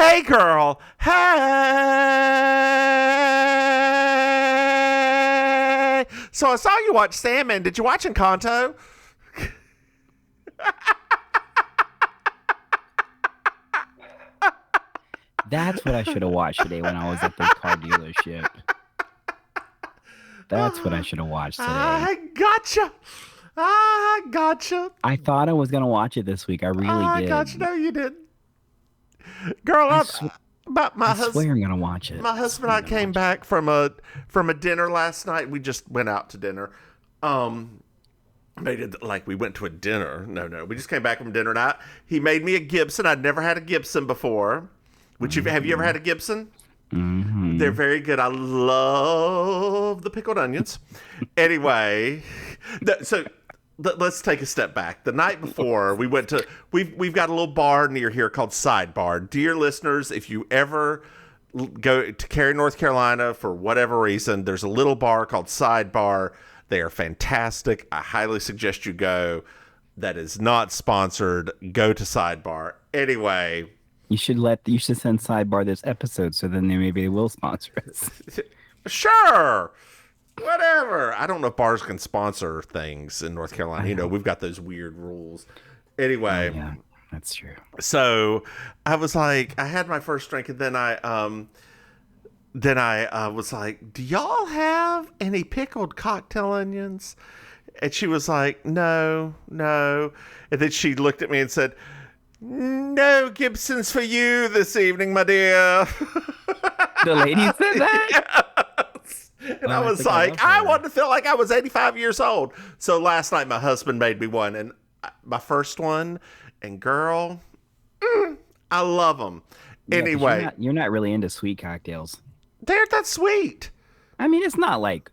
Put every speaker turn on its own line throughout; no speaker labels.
Hey, girl. Hey. So I saw you watch Sandman. Did you watch Encanto?
That's what I should have watched today when I was at the car dealership. That's what I should have watched today.
I gotcha. I gotcha.
I thought I was gonna watch it this week. I really
I
did.
gotcha. No, you didn't. Girl,
I sw
but
I swear I'm gonna watch it.
my
I
husband
swear
and
I'm
I
gonna
came
watch it.
back from a dinner last night. We just went out to dinner. Made it like we went to a dinner. No. We just came back from dinner night. He made me a Gibson. I'd never had a Gibson before. Have you ever had a Gibson?
Mm-hmm.
They're very good. I love the pickled onions. Anyway, so let's take a step back. The night before, we went to we've got a little bar near here called Sidebar. Dear listeners, if you ever go to Cary, North Carolina for whatever reason, there's a little bar called Sidebar. They are fantastic. I highly suggest you go. That is not sponsored. Go to Sidebar. Anyway,
You should send Sidebar this episode so then maybe they will sponsor us.
sure. Whatever. I don't know if bars can sponsor things in North Carolina. You know, we've got those weird rules.
Oh
Anyway,
yeah, that's true.
so I was like, I had my first drink, and then I was like, "Do y'all have any pickled cocktail onions?" And she was like, "No, no." And then she looked at me and said, "No Gibsons for you this evening, my dear."
The lady said that.
Yes. And
Oh,
I
I
was
think I
like,
love
I
her.
wanted to feel like I was 85 years old. So last night, my husband made me one, and my first one, and girl, I love them.
Yeah, because
Anyway,
you're not really into sweet cocktails.
they're that sweet.
I mean, it's not like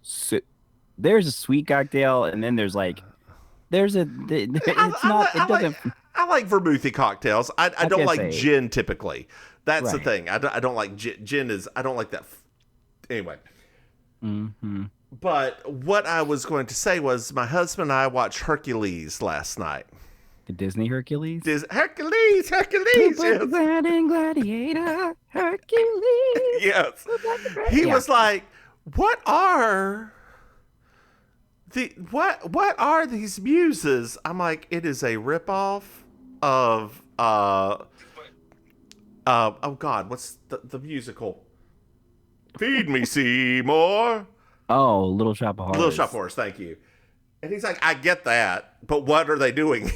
there's a sweet cocktail, and then
I,
it's
I,
not.
li-
It
I like
doesn't.
I like vermouthy cocktails. I
I
don't
can
like
say
gin typically. That's the
right.
thing. I don't like gin. Gin is I don't like that. Anyway,
Hmm.
but what I was going to say was my husband and I watched Hercules last night.
The Disney Hercules.
Hercules, Hercules.
Super
Yes.
Gladiator Hercules.
Yes. He
Yeah.
was like, what are these muses? I'm like, it is a ripoff of oh God, what's the musical? Feed me, Seymour.
Oh, Little Shop of
Little Shop of
Horrors.
Horrors, thank you. And he's like, I get that, but what are they doing?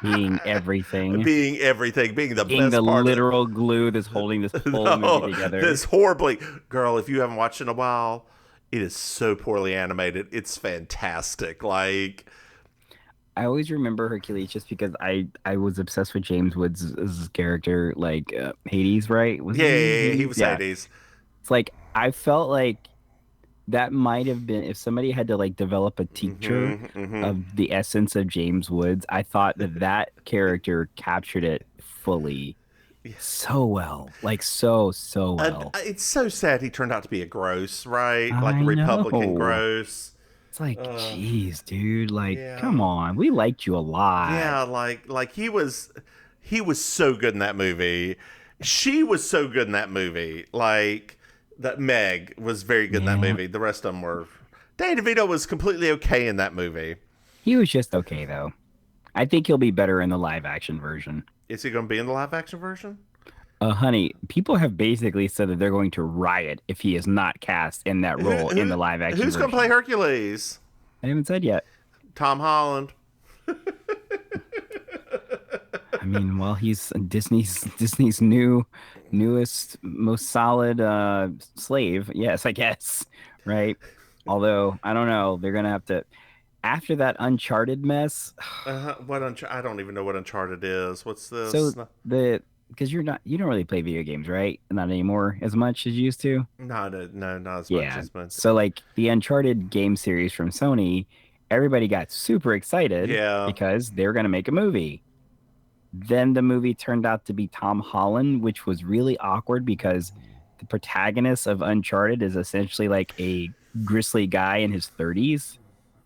Being everything.
Being everything, being the
Being
best
the
part of
literal glue that's holding this whole
no,
movie together.
this horribly, girl. If you haven't watched it in a while, it is so poorly animated. It's fantastic. Like,
I always remember Hercules just because I was obsessed with James Woods' character, like Hades, right? Was
yeah,
his name
he
Hades?
was
Yeah.
Hades.
It's like I felt like that might have been if somebody had to like develop a teacher
Mm-hmm.
of the essence of James Woods. I thought that that character captured it fully so well, like so well.
It's so sad he turned out to be a gross, right? Like a
I
Republican
know.
gross.
It's like,
Uh,
geez, dude, like, come
yeah,
on, we liked you a lot.
yeah. Like he was so good in that movie. She was so good in that movie. Like that Meg was very good in that
Yeah,
movie. The rest of them were. Danny DeVito was completely okay in that movie.
he was just okay though. I think he'll be better in the live action version.
Is he going to be in the live action version?
Honey, people have basically said that they're going to riot if he is not cast in that
Who,
role in
who
the live action
who's going to play
version.
Hercules?
I haven't said yet.
Tom Holland.
I mean, well, he's Disney's newest, most solid slave. Yes, I guess. Right. Although I don't know, they're gonna have to after that Uncharted mess.
I don't even know what Uncharted is. What's
So
this?
the because you don't really play video games, right? Not anymore as much as you used to.
No, no, not as much
Yeah.
as much.
So like the Uncharted game series from Sony, everybody got super excited
Yeah.
because they're gonna make a movie. Then the movie turned out to be Tom Holland, which was really awkward because the protagonist of Uncharted is essentially like a grisly guy in his 30s.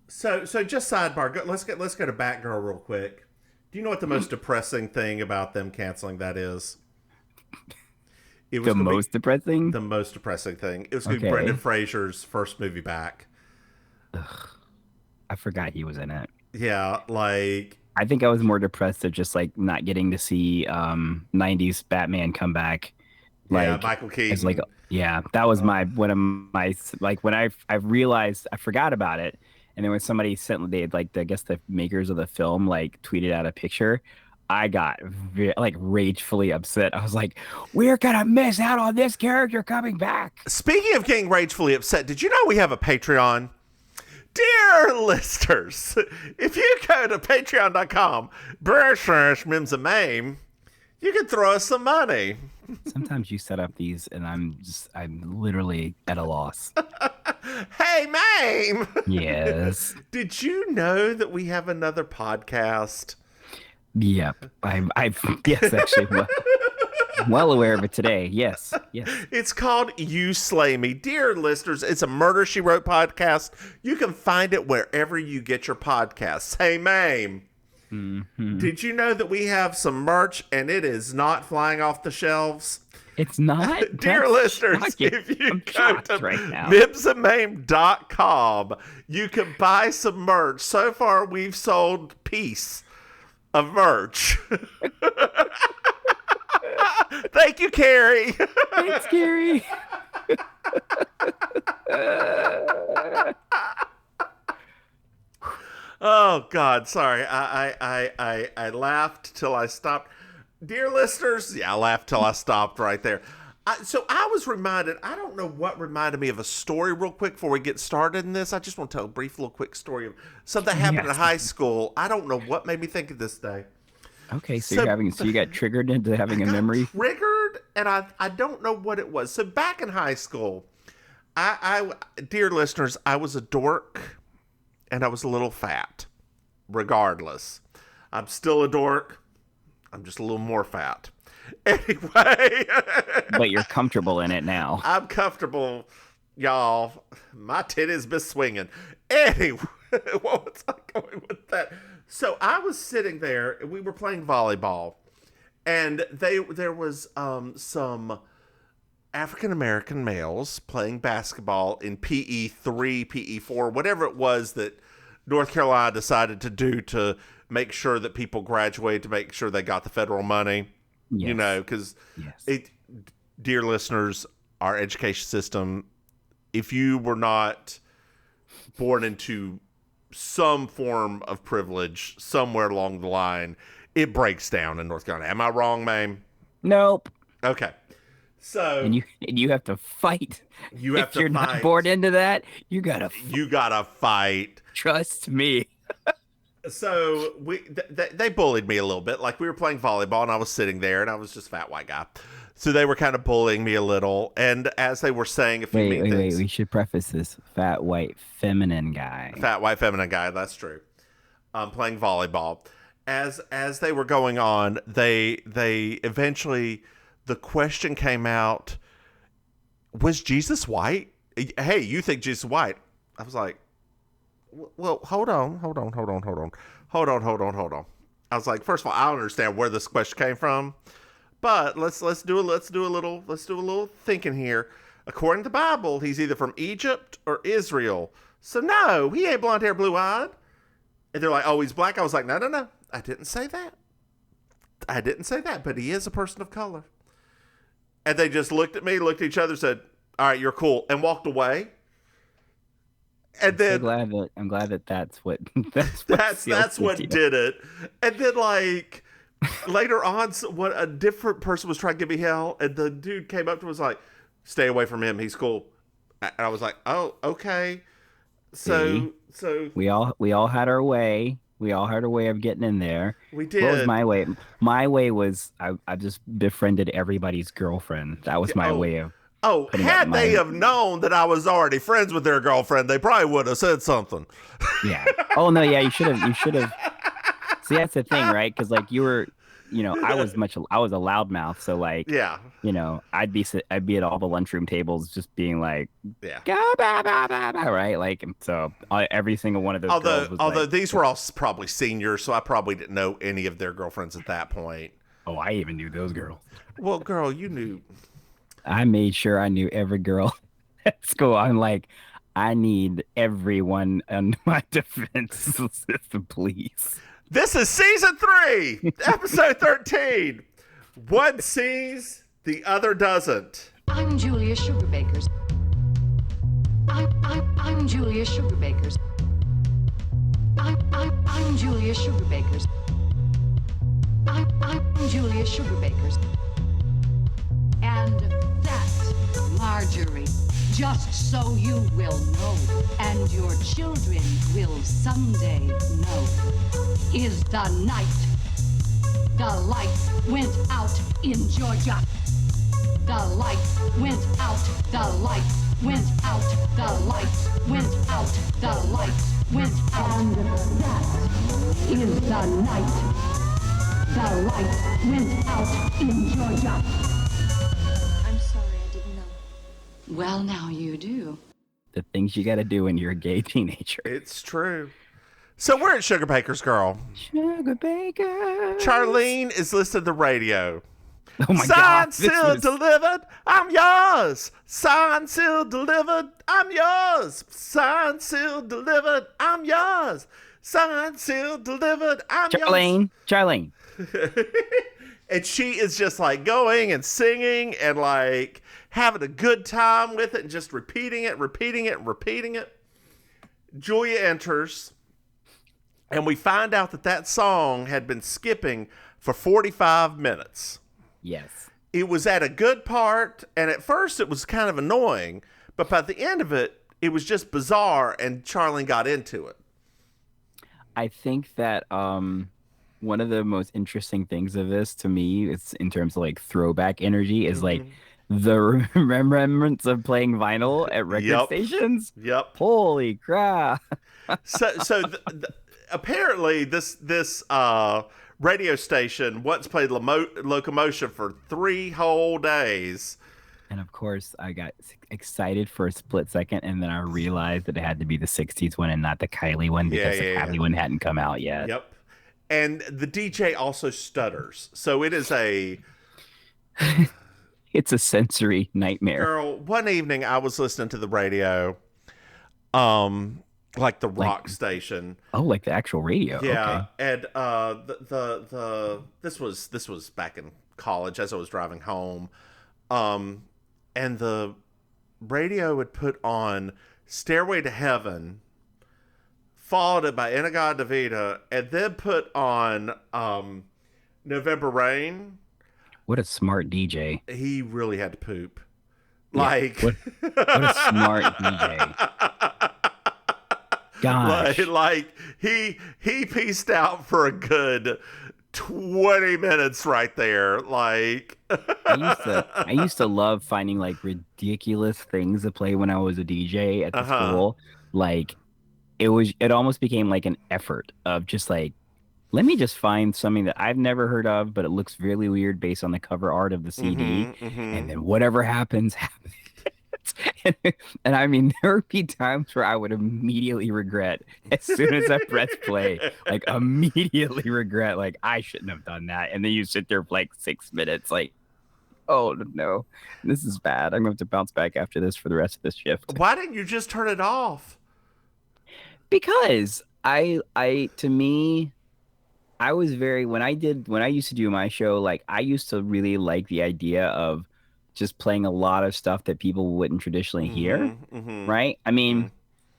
So just sidebar. Let's go to Batgirl real quick. Do you know what the most depressing thing about them canceling that is? It was
The
gonna be
most depressing?
the most depressing thing. It was going to be
Okay.
Brendan Fraser's first movie back.
I forgot he was in it.
Yeah, like
I think I was more depressed at just like not getting to see 90s Batman come back.
yeah,
Like
Michael
as like
Keaton.
yeah, that was my one of my like when I realized I forgot about it. And then when somebody sent they like I guess the makers of the film like tweeted out a picture, I got like ragefully upset. I was like, "We're gonna miss out on this character coming back."
Speaking of getting ragefully upset, did you know we have a Patreon? Dear listeners, if you go to patreon.com/Mims and Maim, you can throw us some money.
Sometimes you set up these, and I'm literally at a loss.
Hey, Maim!
Yes.
Did you know that we have another podcast?
Yep. Yes, actually, well aware of it today. Yes. Yes.
It's called You Slay Me. Dear listeners, it's a Murder, She Wrote podcast. You can find it wherever you get your podcasts. Hey, Maim.
Mm-hmm.
Did you know that we have some merch and it is not flying off the shelves?
It's not.
Dear
That's
listeners,
shocking.
if you
I'm
go
shocked
to
right now.
mimsandmaim.com, you can buy some merch. So far, we've sold peace of merch. Thank you, Carrie.
Thanks, Gary.
Oh God, sorry. I laughed till I stopped. Dear listeners, yeah, I laughed till I stopped right there. So I was reminded. I don't know what reminded me of a story real quick before we get started in this. I just want to tell a brief little quick story of something that happened in
Yes.
high school. I don't know what made me think of this day.
Okay, so
So-
you got triggered into having a
got
memory.
triggered, and I don't know what it was. So back in high school, I dear listeners, I was a dork, and I was a little fat. Regardless, I'm still a dork. I'm just a little more fat. Anyway,
But you're comfortable in it now.
I'm comfortable, y'all. My titties be swinging. Anyway, what was I going with that? So I was sitting there, and we were playing volleyball, and there was some African American males playing basketball in PE3, PE4, whatever it was that North Carolina decided to do to make sure that people graduate, to make sure they got the federal money. You
Yes.
know, because
Yes.
dear listeners, our education system, if you were not born into some form of privilege somewhere along the line, it breaks down in North Carolina. Am I wrong, Maim?
Nope.
Okay. So
And you have to fight.
you have
If
to
you're
fight.
not born into that, you gotta
You gotta fight.
trust me.
So they bullied me a little bit. Like we were playing volleyball, and I was sitting there, and I was just a fat white guy. So they were kind of bullying me a little. And as they were saying a few
Wait,
mean
wait, wait.
things,
We should preface this. Fat, white, feminine guy.
fat white feminine guy, that's true. Playing volleyball. As they were going on, they eventually the question came out: was Jesus white? Hey, you think Jesus is white? I was like, well, hold on. I was like, first of all, I don't understand where this question came from, but let's do a little thinking here. According to the Bible, he's either from Egypt or Israel. So no, he ain't blonde hair, blue eyed. And they're like, oh, he's black. I was like, no, I didn't say that. But he is a person of color. And they just looked at me, looked at each other, said, all right, you're cool, and walked away. And then
I'm glad that that's what
that's what did it. And then like later on, what a different person was trying to give me hell, and the dude came up to me and was like, "Stay away from him. He's cool." And I was like, "Oh, okay." So
We all had our way. We all had our way of getting in there.
we did.
What was my way? My way was I just befriended everybody's girlfriend. That was my way of.
Oh,
putting
had
up
they
my-
have known that I was already friends with their girlfriend, they probably would have said something.
Yeah. Oh no. Yeah. You should have. See, that's the thing, right? Because like you were, I was a loudmouth. So like,
Yeah,
I'd be at all the lunchroom tables, just being like,
yeah.
"Ga, ba, ba, ba, ba," right? Like, so every single one of those. girls was
Although
like,
these were all probably seniors, so I probably didn't know any of their girlfriends at that point.
Oh, I even knew those girls.
Well, girl, you knew.
I made sure I knew every girl at school. I'm like, I need everyone on my defense system, please.
This is season 3, episode 13. One sees, the other doesn't.
I'm Julia Sugarbakers. I'm Julia Sugarbakers. I'm Julia Sugarbakers. I'm Julia Sugarbakers. And that's Marjorie. Just so you will know, and your children will someday know, is the night the lights went out in Georgia. The lights went out, the lights went out, the lights went out, the lights went out. And that is the night the lights went out in Georgia.
I'm sorry, I didn't know.
Well, now you do.
The things you got to do when you're a gay teenager.
It's true. So we're at Sugar Baker's, girl.
Sugar Baker.
Charlene is listening to the radio.
Oh my
Signed,
God.
sealed, delivered, I'm yours. Signed, sealed, delivered, I'm yours. Signed, sealed, delivered, I'm yours. Signed, sealed, delivered, I'm yours.
Charlene.
And she is just like going and singing and like having a good time with it and just repeating it. Julia enters, and we find out that song had been skipping for 45 minutes.
Yes.
It was at a good part, and at first it was kind of annoying, but by the end of it, it was just bizarre, and Charlene got into it.
I think that one of the most interesting things of this to me, it's in terms of like throwback energy, is like the remembrance of playing vinyl at record stations.
Yep.
Holy crap!
So apparently this radio station once played Locomotion for 3 whole days.
And of course, I got excited for a split second, and then I realized that it had to be the '60s one and not the Kylie one because the Kylie one hadn't come out yet.
Yep. And the DJ also stutters, so it is a.
It's a sensory nightmare.
Girl, one evening I was listening to the radio, like the rock station.
Oh, like the actual radio.
Yeah,
okay.
and this was back in college as I was driving home, and the radio would put on "Stairway to Heaven," followed it by "In-A-God-Da-Vida," and then put on "November Rain."
What a smart DJ.
He really had to poop.
Yeah,
Like
what a smart DJ. Gosh.
Like he pieced out for a good 20 minutes right there. Like
I used to love finding like ridiculous things to play when I was a DJ at the school. Like it almost became like an effort of just like, let me just find something that I've never heard of, but it looks really weird based on the cover art of the CD. And then whatever happens, happens. And I mean, there would be times where I would immediately regret as soon as I press play, like immediately regret, like I shouldn't have done that. And then you sit there for like 6 minutes, like, oh no, this is bad. I'm going to have to bounce back after this for the rest of this shift.
why didn't you just turn it off?
Because to me, I was when I used to do my show, like I used to really like the idea of just playing a lot of stuff that people wouldn't traditionally hear, right? I mean,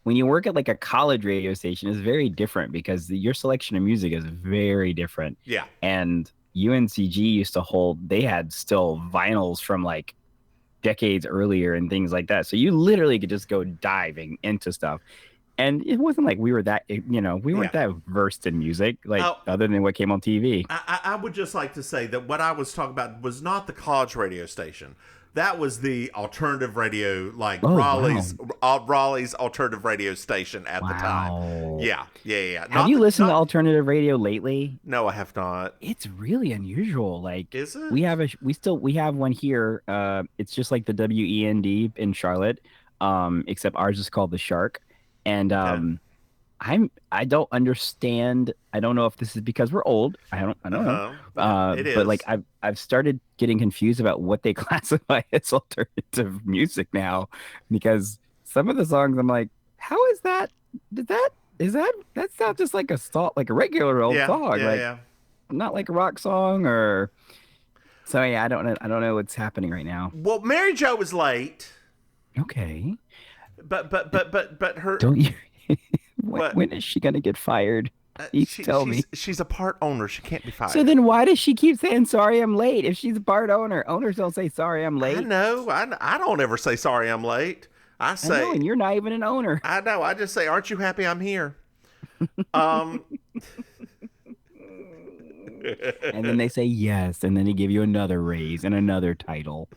when you work at like a college radio station, it's very different because your selection of music is very different.
Yeah.
And UNCG used to they had still vinyls from like decades earlier and things like that. So you literally could just go diving into stuff. And it wasn't like we were that, we weren't that versed in music, like other than what came on TV.
I would just like to say that what I was talking about was not the college radio station. That was the alternative radio, like Raleigh's alternative radio station at the time. Yeah.
Have you listened to alternative radio lately?
No, I have not.
It's really unusual. Like,
is it?
We have one here. It's just like the WEND in Charlotte, except ours is called the Shark. And I don't understand. I don't know if this is because we're old. I don't know.
Yeah, it
But like
is.
I've started getting confused about what they classify as alternative music now, because some of the songs I'm like, how is that? Did that is that that's not just like a song, like a regular old
Yeah,
song,
yeah,
like
yeah.
not like a rock song or so. Yeah, I don't know what's happening right now.
Well, Mary Jo was late,
Okay,
but her
don't you?
what?
When is she gonna get fired? Please tell me.
She's a part owner. She can't be
So
fired.
then why does she keep saying sorry I'm late? If she's a part owner, owners don't say sorry I'm
I
late.
know. I don't ever say sorry I'm late. I
I know,
say
and you're not even an owner.
I know. I just say, aren't you happy I'm here? Um.
And then they say yes, and then they give you another raise and another title.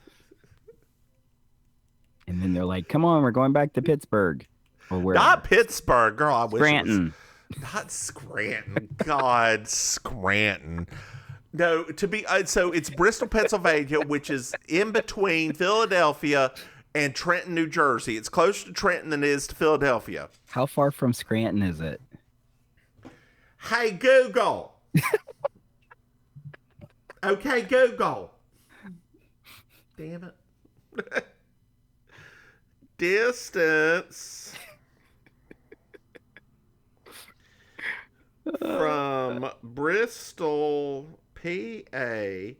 And then they're like, come on, we're going back to Pittsburgh or
Not
wherever.
Pittsburgh, girl. I wish it was
Scranton.
not Scranton. God, Scranton. No, to be so it's Bristol, Pennsylvania, which is in between Philadelphia and Trenton, New Jersey. It's closer to Trenton than it is to Philadelphia.
How far from Scranton is it?
Hey Google. Okay, Google. Damn it. Distance from Bristol, PA.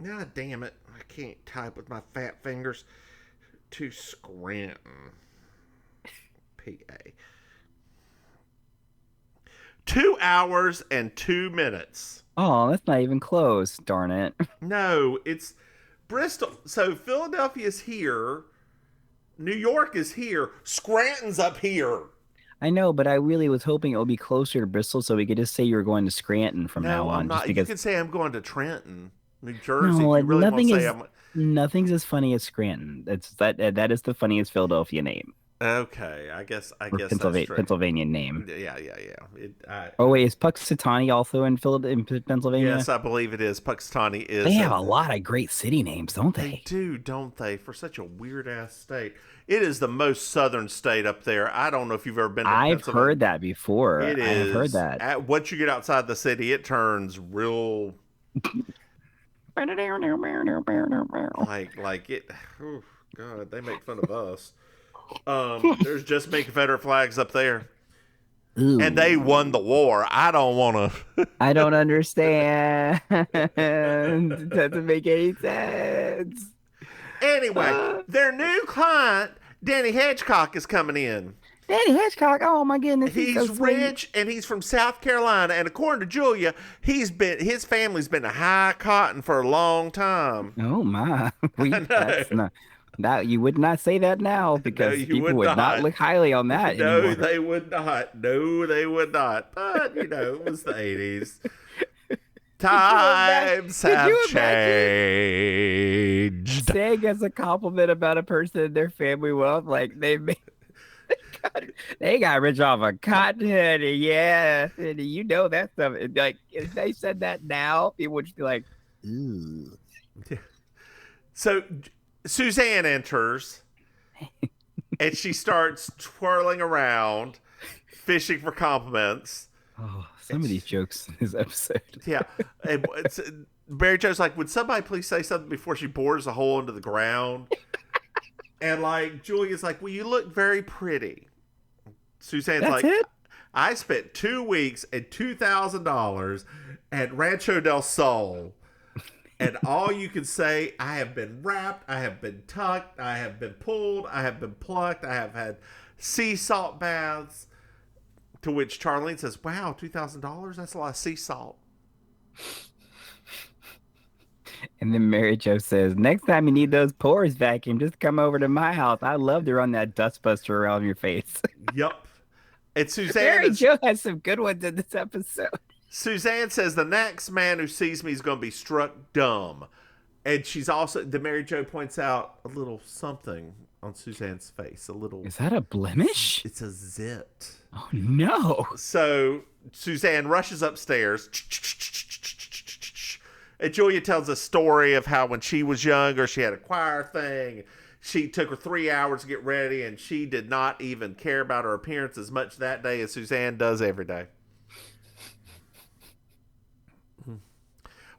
God damn it. I can't type with my fat fingers. To Scranton, PA. 2 hours and 2 minutes.
Oh, that's not even close, darn it.
No, it's Bristol. So Philadelphia's here. New York is here. Scranton's up here.
I know, but I really was hoping it would be closer to Bristol so we could just say you're going to Scranton from now
No, I'm
on. Just
not. You
because
can say I'm going to Trenton, New Jersey.
no,
If you really want to say
is
I'm.
nothing's as funny as Scranton. That is the funniest Philadelphia name
Okay, I guess
or
that's true.
Pennsylvania name.
Yeah.
Oh wait, is Puxatawny also in Pennsylvania?
Yes, I believe it is. Puxatawny is.
They have a lot of great city names, don't
They
they?
do, don't they? For such a weird ass state. It is the most southern state up there. I don't know if you've ever been to
I've
Pennsylvania.
heard that before.
It
I have heard
is.
that.
Once you get outside the city, it turns real like it. Oh God, they make fun of us. There's just me Confederate flags up there,
Ooh,
and they won the war. I don't want to.
I don't understand. It doesn't make any sense.
Anyway, their new client, Danny Hedgecock, is coming in.
Danny Hitchcock. Oh my goodness, he's so
He's
sweet.
rich and he's from South Carolina. And according to Julia, his family's been a high cotton for a long time.
Oh my, that's not that you would not say that now because
you
people
would
would not
not.
look highly on that
No,
anymore.
they would not. No, they would not. But it was the 80s. Times
Could
have
you
changed.
Saying as a compliment about a person and their family wealth, like they got rich off of cotton, honey. Yeah, and you know that stuff. And, like if they said that now, people would just be like, "Ooh."
So Suzanne enters and she starts twirling around, fishing for compliments.
Oh, some of these jokes in this episode.
Yeah. And Mary Jo's like, would somebody please say something before she bores a hole into the ground? And like Julia's like, well, you look very pretty. Suzanne's
That's
like,
it?
I spent 2 weeks and $2,000 at Rancho del Sol. And all you can say, I have been wrapped, I have been tucked, I have been pulled, I have been plucked, I have had sea salt baths. To which Charlene says, wow, $2,000? That's a lot of sea salt.
And then Mary Jo says, next time you need those pores vacuumed, just come over to my house. I'd love to run that dustbuster around your face.
Yup. And
Mary Jo has some good ones in this episode.
Suzanne says the next man who sees me is going to be struck dumb. And she's also, the Mary Jo points out a little something on Suzanne's face. A little.
Is that a blemish?
It's a zit.
Oh, no.
So Suzanne rushes upstairs. And Julia tells a story of how when she was younger, she had a choir thing. she took her 3 hours to get ready, and she did not even care about her appearance as much that day as Suzanne does every day.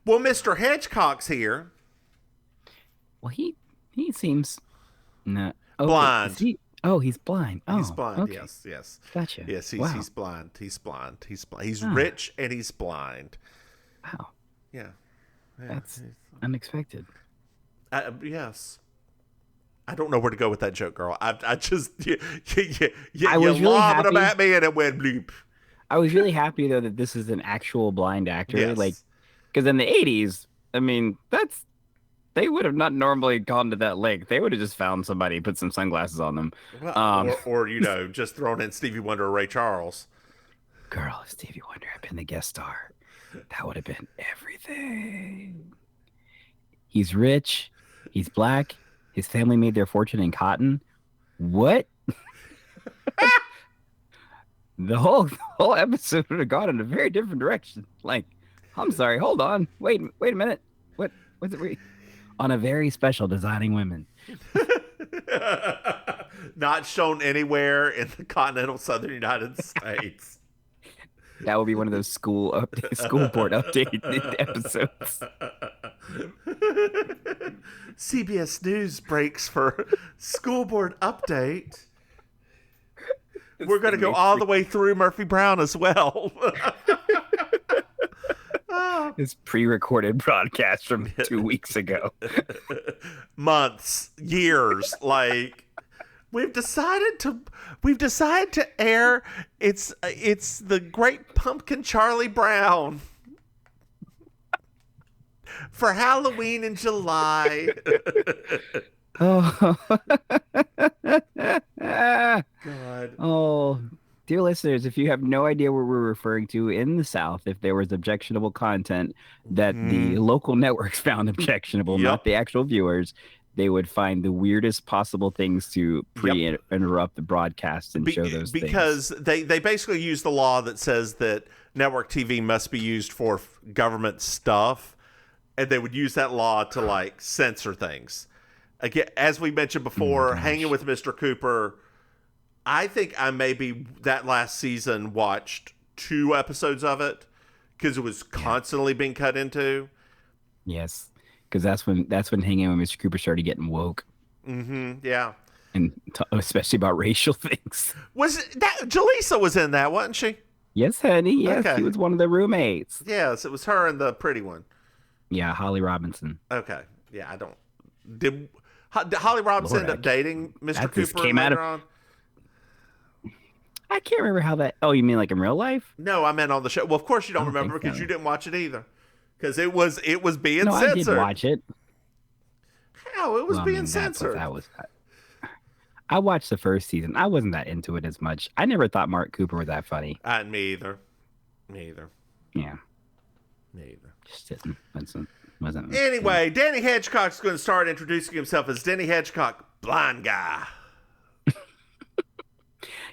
Well, Mr. Hedgecock's here.
Well, he seems not
blind.
He's blind. Oh,
he's blind.
Okay.
Yes.
Gotcha.
Yes, he's blind. He's blind. He's
Oh.
rich and he's blind.
Wow.
Yeah.
That's unexpected.
Yes. I don't know where to go with that joke, girl. I just
I
you
was really
lobbed
happy.
them at me and it went bloop.
I was really happy though that this is an actual blind actor.
Yes.
Like, because in the 80s, I mean, they would have not normally gone to that length. They would have just found somebody, put some sunglasses on them.
Well, or just thrown in Stevie Wonder or Ray Charles.
Girl, if Stevie Wonder had been the guest star, that would have been everything. He's rich. He's black. His family made their fortune in cotton. What? The whole episode would have gone in a very different direction. Like, I'm sorry, hold on. Wait a minute. What's it? On a very special Designing Women.
Not shown anywhere in the continental southern United States.
That would be one of those school board update episodes.
CBS News breaks for school board update. We're going to go all the way through Murphy Brown as well.
This pre-recorded broadcast from 2 weeks ago.
Months, years, like we've decided to air it's the Great Pumpkin Charlie Brown for Halloween in July.
Oh.
God.
Oh, dear listeners, if you have no idea what we're referring to in the South, if there was objectionable content that the local networks found objectionable, not the actual viewers, they would find the weirdest possible things to interrupt the broadcast and show those things.
Because they basically use the law that says that network TV must be used for government stuff, and they would use that law to like censor things. Again, as we mentioned before, Hanging with Mr. Cooper, I think I maybe that last season watched 2 episodes of it because it was constantly being cut into.
Yes, because that's when Hanging with Mr. Cooper started getting woke.
Mm-hmm. Yeah,
and especially about racial things.
Was that Jaleesa was in that, wasn't she?
Yes, honey. Yes, she was one of the roommates.
Yes, it was her and the pretty one.
Yeah, Holly Robinson.
Okay. Yeah, I don't. Did Holly Robinson end up dating Mr. Cooper later on?
I can't remember how that. Oh, you mean like in real life?
No, I meant on the show. Well, of course you don't remember because you didn't watch it either. Because it was being censored.
I did watch it.
How? It was being censored.
I watched the first season. I wasn't that into it as much. I never thought Mark Cooper was that funny.
Me either.
Yeah.
Me either.
Just didn't. Wasn't.
Anyway, Danny Hedgecock's going to start introducing himself as Danny Hedgecock, blind guy.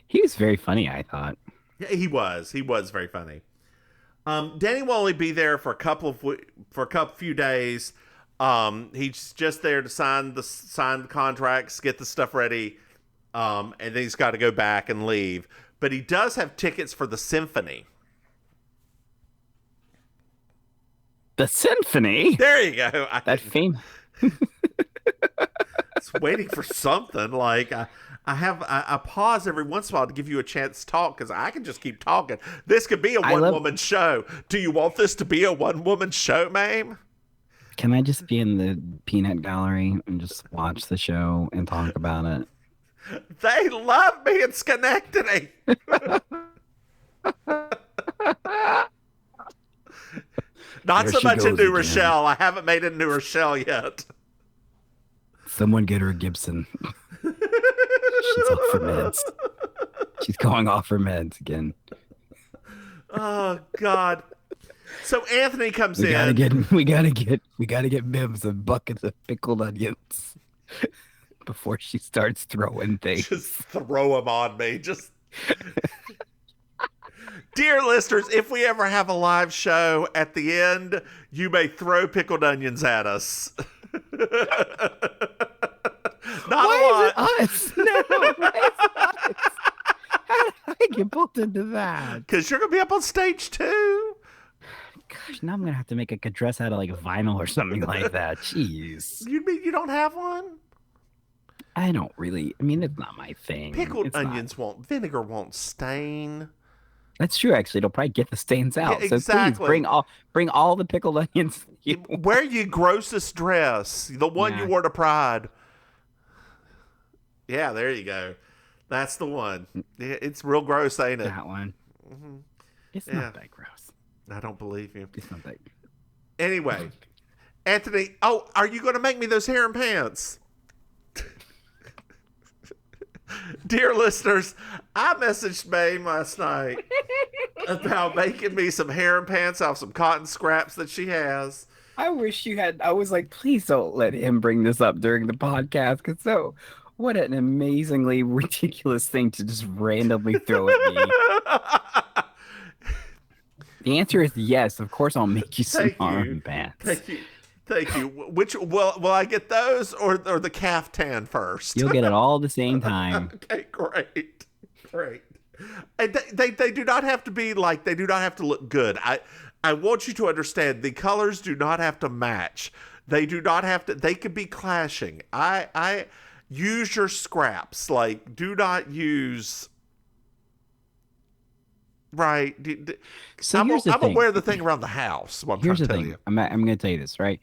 He was very funny, I thought.
Yeah, he was. He was very funny. Danny will only be there for a few days. He's just there to sign the contracts, get the stuff ready, and then he's got to go back and leave. But he does have tickets for the symphony.
The symphony?
There you go.
That fame.
It's waiting for something. Like I pause every once in a while to give you a chance to talk because I can just keep talking. This could be a one-woman show. Do you want this to be a one-woman show, Maim?
Can I just be in the peanut gallery and just watch the show and talk about it?
They love me in Schenectady. Not
There
so
she
much in
goes
New
again.
Rochelle. I haven't made it in New Rochelle yet.
Someone get her a Gibson. She's off her meds. She's going off her meds again.
Oh God. So Anthony comes in.
We gotta get Mims a bucket of pickled onions before she starts throwing things.
Just throw them on me. Just dear listeners, if we ever have a live show at the end, you may throw pickled onions at us. Not
get pulled into that?
Because you're going to be up on stage too.
Gosh, now I'm gonna have to make a dress out of like vinyl or something like that. Jeez.
You mean you don't have one?
I don't really. I mean, it's not my thing.
Pickled
It's
onions vinegar won't stain.
That's true. Actually, it'll probably get the stains out.
Yeah,
So
exactly.
please bring all the pickled onions.
Wear your grossest dress, the one you wore to Pride. Yeah, there you go. That's the one. It's real gross, ain't it?
That one. Mm-hmm. It's not that gross.
I don't believe you.
It's not that.
Anyway, Anthony. Oh, are you going to make me those hair and pants? Dear listeners, I messaged Maim last night about making me some hair and pants off some cotton scraps that she has.
I wish you had. I was like, please don't let him bring this up during the podcast, because what an amazingly ridiculous thing to just randomly throw at me. The answer is yes. Of course, I'll make you some arm pants.
Thank you. Which will I get those or the caftan first?
You'll get it all at the same time.
Okay, great. And they do not have to be like, they do not have to look good. I want you to understand the colors do not have to match. They do not have to. They could be clashing. I use your scraps. Like, do not use. Right.
So
I'm
here's the thing.
gonna wear the thing around the house. Here's the thing.
I'm going to tell you this, right?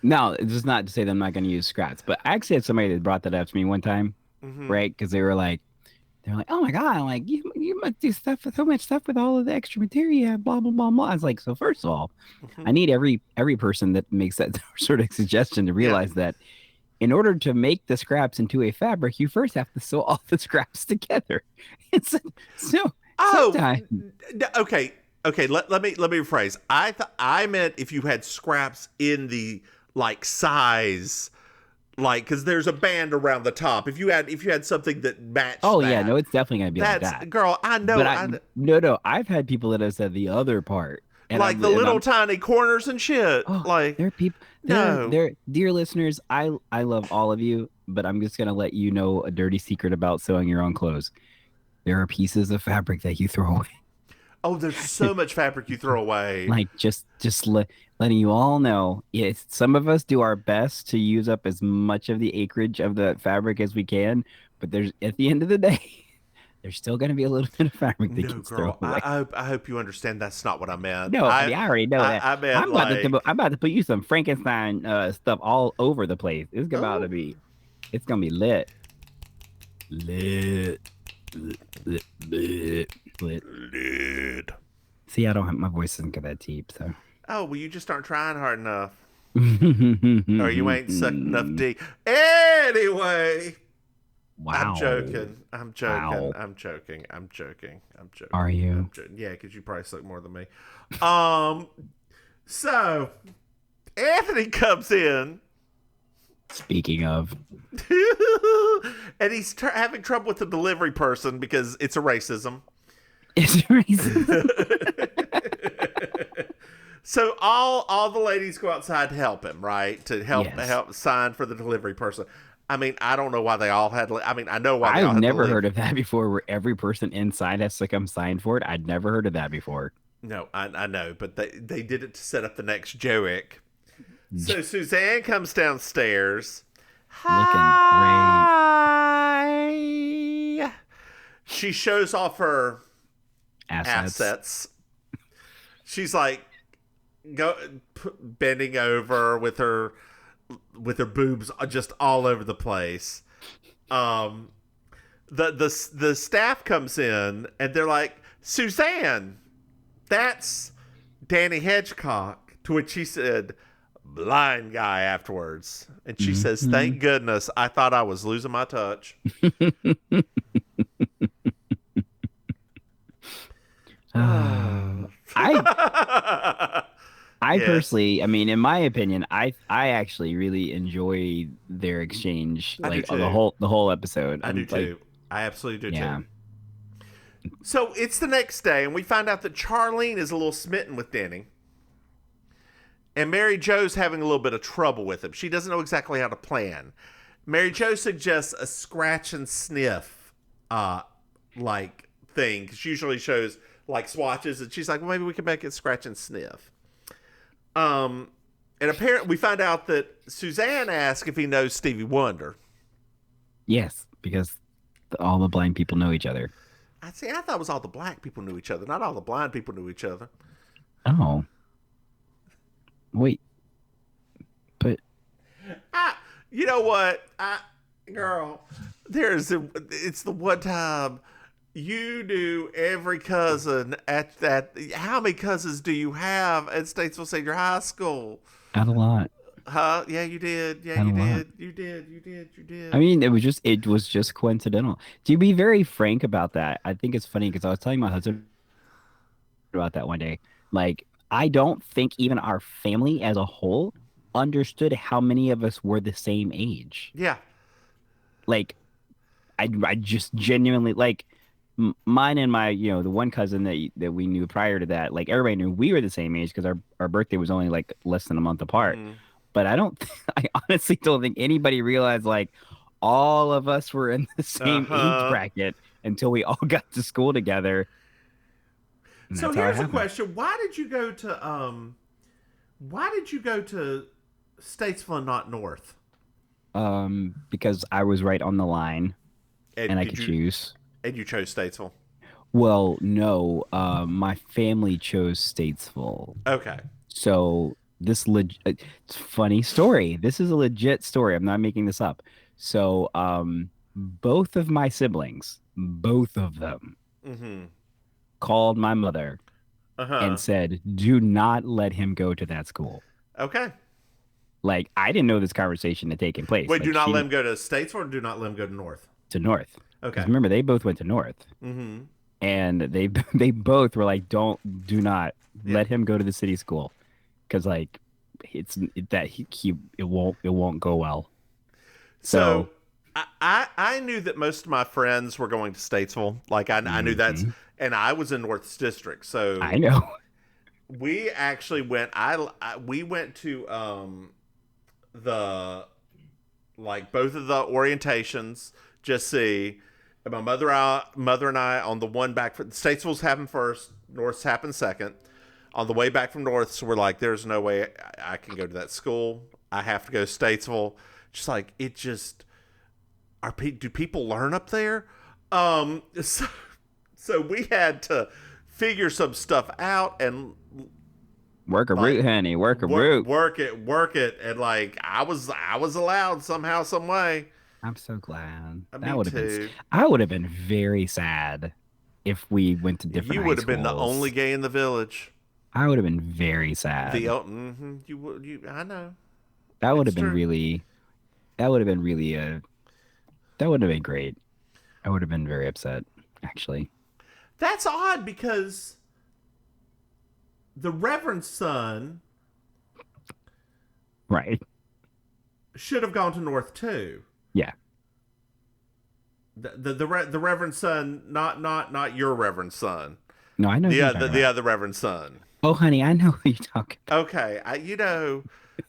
Now, this is not to say that I'm not going to use scraps, but I actually had somebody that brought that up to me one time, right? Because they're like, oh my God, like you must do so much stuff with all of the extra material, blah blah blah blah. I was like, so first of all, I need every person that makes that sort of suggestion to realize that in order to make the scraps into a fabric, you first have to sew all the scraps together. It's so.
Okay. Let me rephrase. I meant if you had scraps in the like size, like because there's a band around the top. If you had something that matched. Oh
yeah, no, it's definitely gonna be like that.
Girl, I know.
But no. I've had people that have said the other part, and
like the little tiny corners and shit. Like
there are people. There, dear listeners, I love all of you, but I'm just gonna let you know a dirty secret about sewing your own clothes. There are pieces of fabric that you throw away.
Oh, there's so much fabric you throw away.
Like just letting you all know, yes, some of us do our best to use up as much of the acreage of the fabric as we can, but there's at the end of the day, there's still going to be a little bit of fabric that gets thrown away.
I hope you understand that's not what I meant.
No, I already know that.
I meant
I'm about to put you some Frankenstein stuff all over the place. It's about to be, it's gonna be lit. See, I don't have my voice isn't that deep, so.
Oh well, you just aren't trying hard enough, or you ain't sucked enough dick. Anyway,
wow.
I'm joking.
Are you?
Yeah, because you probably suck more than me. So Anthony comes in.
Speaking of,
and he's having trouble with the delivery person because it's a racism.
It's a racism.
So all the ladies go outside to help him, right? To help sign for the delivery person. I mean, I don't know why they all had. I mean, I know why.
I've never heard of that before, where every person inside has to come sign for it. I'd never heard of that before.
No, I know, but they did it to set up the next joke. So Suzanne comes downstairs. Hi. She shows off her assets. She's like bending over with her boobs just all over the place. The staff comes in and they're like, Suzanne, that's Danny Hedgecock. To which she said, blind guy afterwards. And she says, thank goodness, I thought I was losing my touch.
I personally, I mean, in my opinion, I actually really enjoy their exchange, like the whole episode.
I do too. I absolutely do too. So it's the next day, and we find out that Charlene is a little smitten with Denny. And Mary Jo's having a little bit of trouble with him. She doesn't know exactly how to plan. Mary Jo suggests a scratch and sniff, like thing. She usually shows like swatches, and she's like, well, maybe we can make it scratch and sniff. And apparently we find out that Suzanne asked if he knows Stevie Wonder.
Yes, because all the blind people know each other.
I thought it was all the black people knew each other, not all the blind people knew each other.
Oh. Wait. But
you know what? Girl, it's the one time you knew every cousin at that. How many cousins do you have at Statesville Senior High School?
not a lot.
Huh? Yeah, you did. Yeah,
Not
you
a lot.
did. You did.
I mean, it was just coincidental. To be very frank about that, I think it's funny because I was telling my husband about that one day. Like, I don't think even our family as a whole understood how many of us were the same age.
Yeah.
Like, I just genuinely like mine and my, the one cousin that we knew prior to that. Like, everybody knew we were the same age because our birthday was only like less than a month apart. But I honestly don't think anybody realized like all of us were in the same age bracket until we all got to school together. And
So
that's how it
here's a
happened.
question: Why did you go to Statesville and not North?
Because I was right on the line and I could choose.
And you chose Statesville.
Well, no, my family chose Statesville.
Okay.
So it's a funny story. This is a legit story. I'm not making this up. So, both of my siblings, both of them, called my mother and said, "Do not let him go to that school."
Okay.
Like, I didn't know this conversation had taken place.
Wait,
like,
do not let him go to Statesville, or do not let him go to North?
to North.
Okay.
'Cause remember, they both went to North. And they both were like, do not let him go to the city school, because like it won't go well.
So I knew that most of my friends were going to Statesville. Like I knew that's, and I was in North's district. So
I know.
We actually went. We went to the both of the orientations. Just see. And my mother and I on the one back from Statesville's happened first, North's happened second. On the way back from North, so we're like, there's no way I can go to that school. I have to go to Statesville. Just like it just do people learn up there? So we had to figure some stuff out and
work a route, honey. Work a route.
Work it, and like I was allowed somehow, some way.
I'm so glad.
Me too.
I would have been very sad if we went to different.
You would have been the only gay in the village.
I would have been very sad.
You would. I know.
That would have been really. That would have been really That would have been great. I would have been very upset, actually.
That's odd because the Reverend's son,
right,
should have gone to North too.
Yeah.
The Reverend son, not your Reverend son.
No, I know
the other Reverend son.
Oh, honey, I know who you're talking about.
Okay,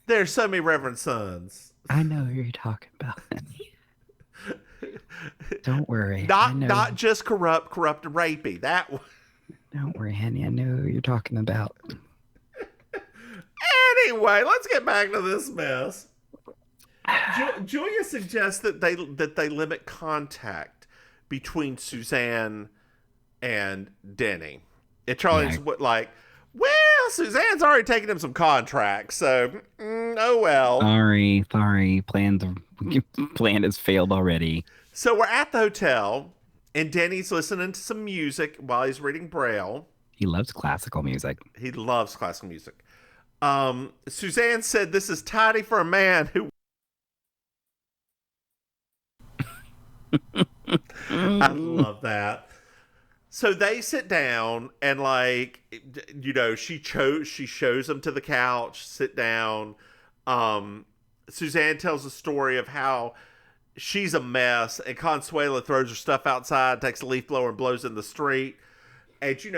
there's so many Reverend sons.
I know who you're talking about. Don't worry.
Not just corrupt and rapey. That one.
Don't worry, honey. I know who you're talking about.
Anyway, let's get back to this mess. Julia suggests that they limit contact between Suzanne and Denny. And Charlie's well, Suzanne's already taken him some contracts, so oh well.
Sorry. Plan has failed already.
So we're at the hotel, and Denny's listening to some music while he's reading Braille.
He loves classical music.
Suzanne said this is tidy for a man who... I love that. So they sit down and she shows them to the couch, sit down. Suzanne tells a story of how she's a mess and Consuela throws her stuff outside, takes a leaf blower and blows in the street. And she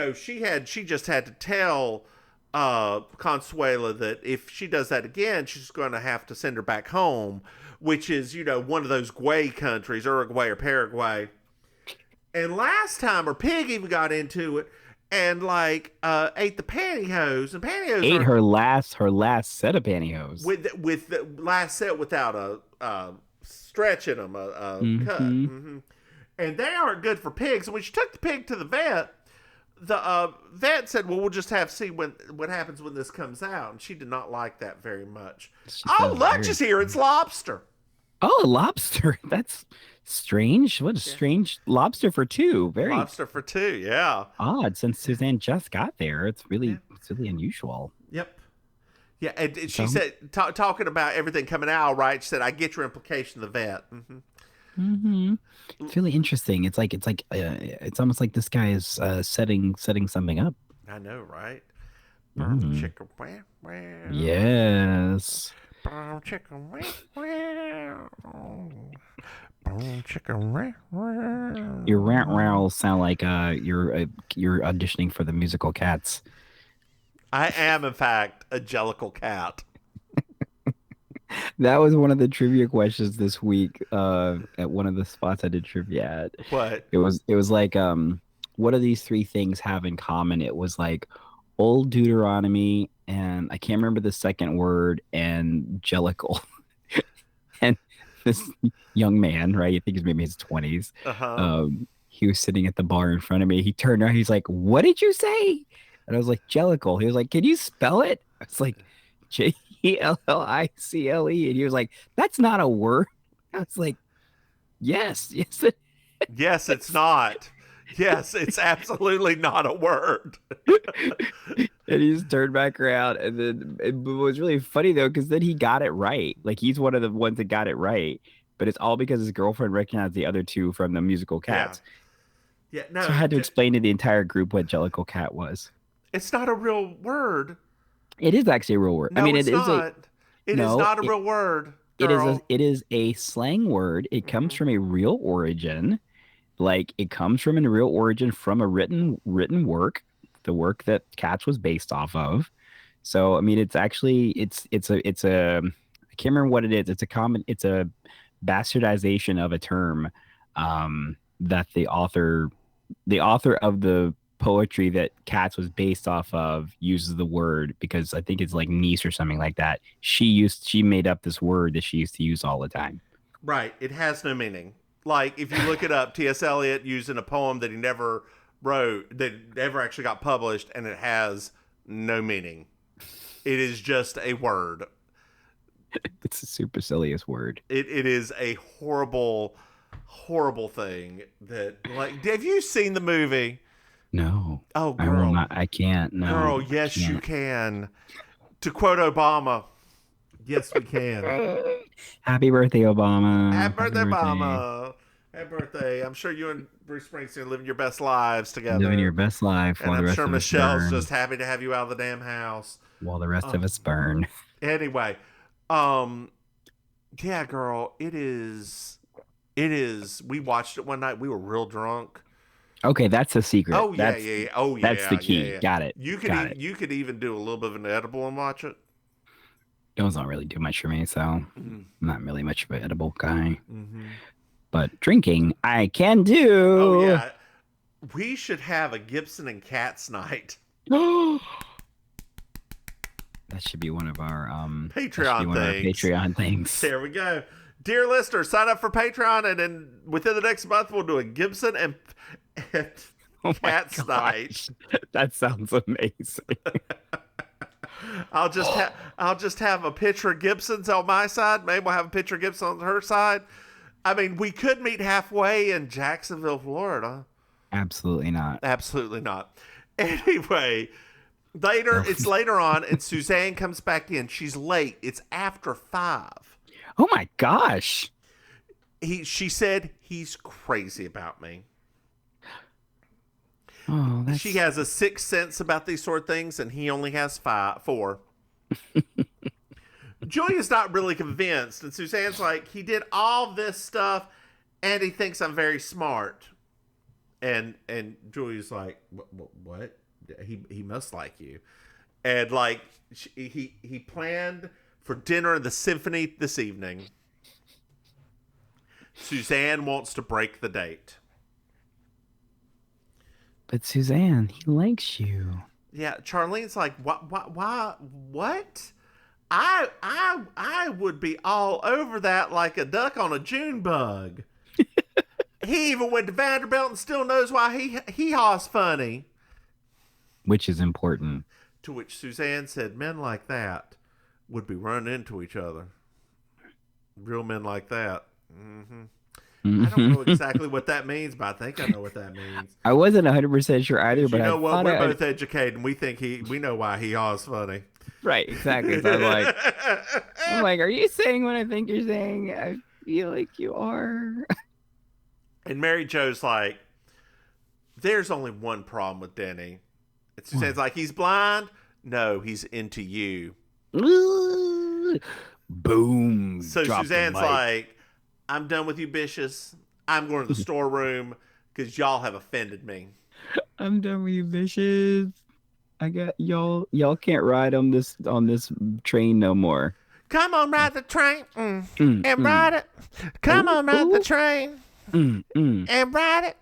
just had to tell Consuela that if she does that again, she's going to have to send her back home, which is, one of those Guay countries, Uruguay or Paraguay. And last time her pig even got into it and like ate the pantyhose. And pantyhose
Ate
are
her last set of pantyhose.
with the last set without a stretch in them, a cut. Mm-hmm. And they aren't good for pigs. And when she took the pig to the vet said, "Well, we'll just have to see what happens when this comes out." And she did not like that very much. Lunch is here. It's lobster.
Oh, a lobster. That's strange. What a strange lobster for two. Very
lobster for two. Yeah.
Odd since Suzanne just got there. It's really unusual.
Yep. Yeah, and she said, talking about everything coming out, right? She said, "I get your implication, the vet." Mm-hmm.
Mm-hmm. It's really interesting. It's almost like this guy is setting something up.
I know, right?
Chicken. Yes.
Chicken.
Your rant rowels sound like you're auditioning for the musical Cats.
I am, in fact, a jellicle cat.
That was one of the trivia questions this week at one of the spots I did trivia at.
What?
It was like, what do these three things have in common? It was like Old Deuteronomy, and I can't remember the second word, and jellicle. And this young man, right? I think he's maybe his 20s. He was sitting at the bar in front of me. He turned around. He's like, "What did you say?" And I was like, "Jellicle." He was like, "Can you spell it?" I was like, Jellicle. And he was like, "That's not a word." I was like, yes.
Yes, it's not. Yes, it's absolutely not a word.
And he just turned back around, and then it was really funny though, because then he got it right. Like, he's one of the ones that got it right, but it's all because his girlfriend recognized the other two from the musical Cats.
Yeah, no.
So I had to explain to the entire group what Jellicle Cat was.
It's not a real word.
It is actually a real word.
No,
I mean,
it's not. It is not a real word. Girl.
It is a slang word. It comes from a real origin. Like, it comes from a real origin from a written work, the work that Cats was based off of. So I mean, it's actually it's a I can't remember what it is. It's a bastardization of a term that the author of the poetry that Cats was based off of uses the word, because I think it's like niece or something like that. She made up this word that she used to use all the time.
Right. It has no meaning. Like, if you look it up, T.S. Eliot used in a poem that he never wrote, that never actually got published, and it has no meaning. It is just a word.
It's the super silliest word.
It is a horrible, horrible thing that, like, have you seen the movie?
No.
Oh, girl.
I will not. I can't. No.
Girl, yes, you can. To quote Obama, yes, we can.
Happy birthday, Obama.
Happy birthday, Obama. Happy birthday. I'm sure you and Bruce Springsteen are living your best lives together.
Living your best life.
And I'm sure Michelle's just happy to have you out of the damn house.
While the rest of us burn.
Anyway, yeah, girl, it is. We watched it one night. We were real drunk.
Okay, that's a secret.
Oh yeah, yeah. Oh yeah,
that's the key.
Yeah.
Got it.
You could even do a little bit of an edible and watch it.
Those don't really do much for me, so I'm not really much of an edible guy.
Mm-hmm.
But drinking, I can do.
Oh yeah, we should have a Gibson and Cats night.
That should be one of our
Patreon things. There we go. Dear listener, sign up for Patreon, and then within the next month we'll do a Gibson and Cats night.
That sounds amazing.
I'll just have a picture of Gibson's on my side. Maybe we'll have a picture of Gibson on her side. I mean, we could meet halfway in Jacksonville, Florida.
Absolutely not.
Absolutely not. Anyway, it's later on, and Suzanne comes back in. She's late. It's after 5.
Oh my gosh.
She said he's crazy about me.
Oh,
She has a sixth sense about these sort of things, and he only has 4. Julia's not really convinced, and Suzanne's like, he did all this stuff, and he thinks I'm very smart. And Julia's like, what? He must like you. And like, he planned for dinner at the Symphony this evening. Suzanne wants to break the date.
But Suzanne, he likes you.
Yeah, Charlene's like, what? I would be all over that like a duck on a June bug. He even went to Vanderbilt and still knows why he haws funny.
Which is important.
To which Suzanne said, men like that would be running into each other. Real men like that. I don't know exactly what that means, but I think I know what that means.
I wasn't 100% sure either, but
you know
I
what?
thought
We're both educated, and we know why he haws funny.
Right, exactly. So I'm like, are you saying what I think you're saying? I feel like you are.
And Mary Jo's like, there's only one problem with Denny. And Suzanne's like, he's blind? No, he's into you.
Boom.
So Suzanne's like, I'm done with you, bitches. I'm going to the storeroom because y'all have offended me.
I'm done with you, bitches. I got y'all. Y'all can't ride on this train no more.
Come on, ride the train and ride it. Come on, ride the train and ride it.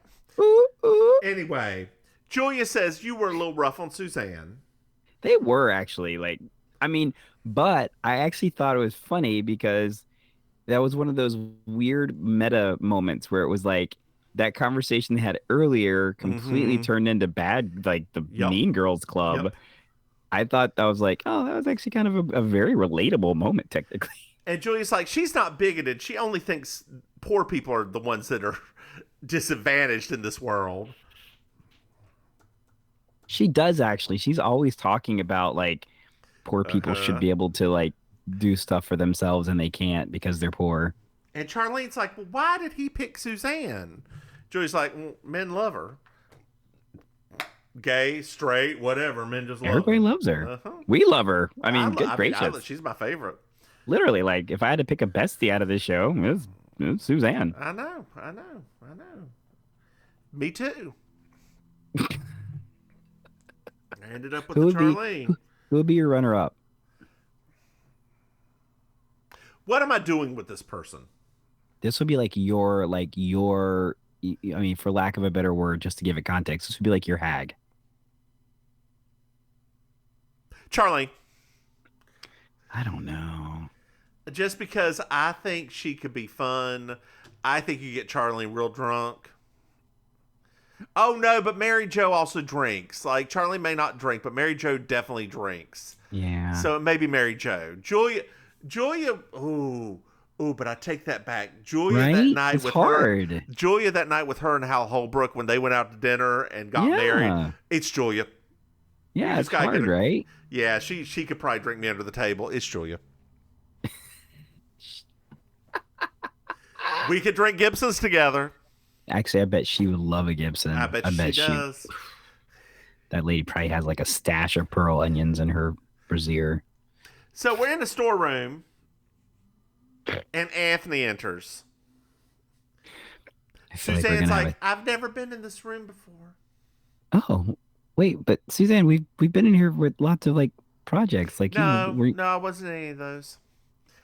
Anyway, Julia says you were a little rough on Suzanne.
They were actually but I actually thought it was funny because that was one of those weird meta moments where it was like that conversation they had earlier completely turned into bad, like the Mean Girls Club. Yep. I thought that was like, oh, that was actually kind of a very relatable moment, technically.
And Julia's like, she's not bigoted. She only thinks poor people are the ones that are disadvantaged in this world.
She does actually. She's always talking about like poor people should be able to like do stuff for themselves and they can't because they're poor.
And Charlene's like, well, why did he pick Suzanne? Julie's like, well, men love her. Gay, straight, whatever. Men just love her.
Everybody loves her. We love her. I mean, good gracious.
She's my favorite.
Literally, like, if I had to pick a bestie out of this show, it's Suzanne.
I know. Me too. I ended up with Charlene.
Who would be your runner-up?
What am I doing with this person?
This would be like your, I mean, for lack of a better word, just to give it context, this would be like your hag.
Charlene.
I don't know.
Just because I think she could be fun. I think you get Charlene real drunk. Oh, no, but Mary Jo also drinks. Like, Charlene may not drink, but Mary Jo definitely drinks.
Yeah.
So it may be Mary Jo. Julia, but I take that back. Julia that night
it's
with
hard.
her. Julia that night with her and Hal Holbrook when they went out to dinner and got married. It's Julia.
Yeah, it's hard, right?
Yeah, she could probably drink me under the table. It's Julia. We could drink Gibsons together.
Actually, I bet she would love a Gibson.
I bet she does.
That lady probably has like a stash of pearl onions in her brassiere.
So we're in the storeroom, and Anthony enters. Suzanne's like, I've never been in this room before.
Oh, wait, but Suzanne, we've been in here with lots of like projects. Like
no, I wasn't any of those.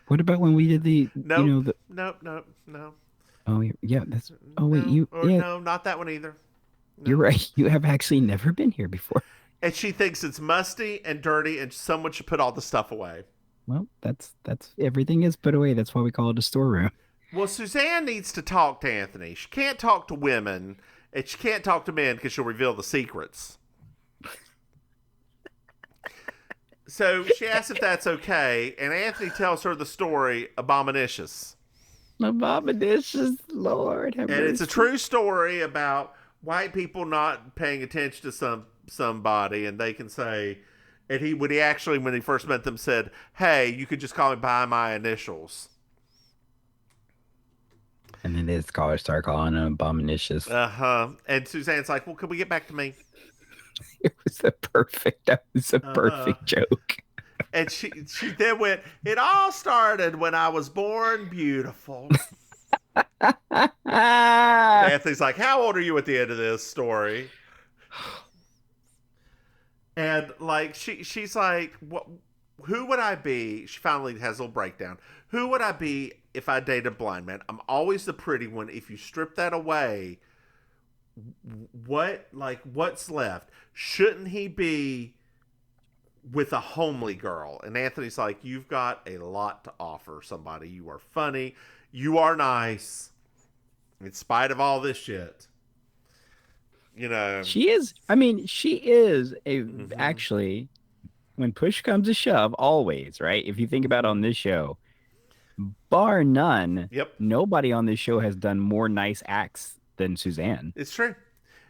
What about when we did the?
No.
Oh yeah, that's. Oh wait,
no, not that one either. No.
You're right. You have actually never been here before.
And she thinks it's musty and dirty, and someone should put all the stuff away.
Well, that's everything is put away. That's why we call it a storeroom.
Well, Suzanne needs to talk to Anthony. She can't talk to women, and she can't talk to men because she'll reveal the secrets. So she asks if that's okay, and Anthony tells her the story, Abominicious.
Abominicious, Lord have mercy.
And it's a true story about white people not paying attention to somebody, and they can say, and when he first met them, said, "Hey, you could just call me by my initials."
And then they start calling him Abominicious.
And Suzanne's like, "Well, could we get back to me?"
That was a perfect joke.
And she then went, "It all started when I was born beautiful." Anthony's like, "How old are you at the end of this story?" And like she's like, "What? Who would I be?" She finally has a little breakdown. Who would I be if I dated a blind man? I'm always the pretty one. If you strip that away, what's left? Shouldn't he be with a homely girl? And Anthony's like, you've got a lot to offer somebody. You are funny. You are nice. In spite of all this shit.
She is. I mean, she is actually, when push comes to shove, always, right? If you think about on this show, bar none,
Yep.
nobody on this show has done more nice acts than Suzanne.
It's true.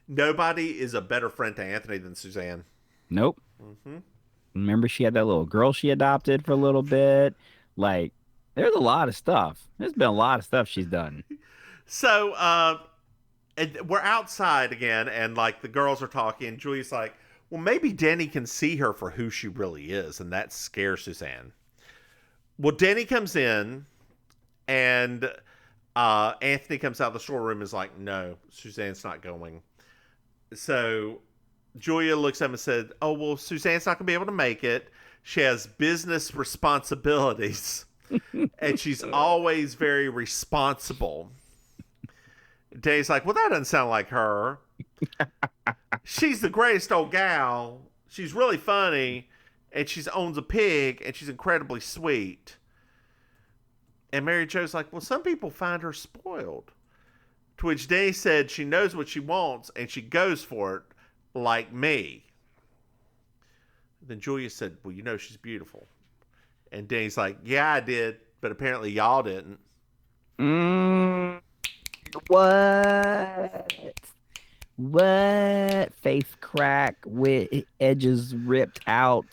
Nobody is a better friend to Anthony than Suzanne.
Nope. Remember, she had that little girl she adopted for a little bit. Like, there's a lot of stuff. There's been a lot of stuff she's done.
So, and we're outside again, and like the girls are talking. Julia's like, well, maybe Denny can see her for who she really is, and that scares Suzanne. Well, Denny comes in, and Anthony comes out of the storeroom and is like, no, Suzanne's not going. So Julia looks at him and said, oh, well, Suzanne's not going to be able to make it. She has business responsibilities, and she's always very responsible. Dave's like, well, that doesn't sound like her. She's the greatest old gal. She's really funny, and she owns a pig, and she's incredibly sweet. And Mary Jo's like, well, some people find her spoiled. To which Dave said she knows what she wants, and she goes for it, like me. Then Julia said, well, you know she's beautiful. And Dave's like, yeah, I did, but apparently y'all didn't.
What? Face crack with edges ripped out.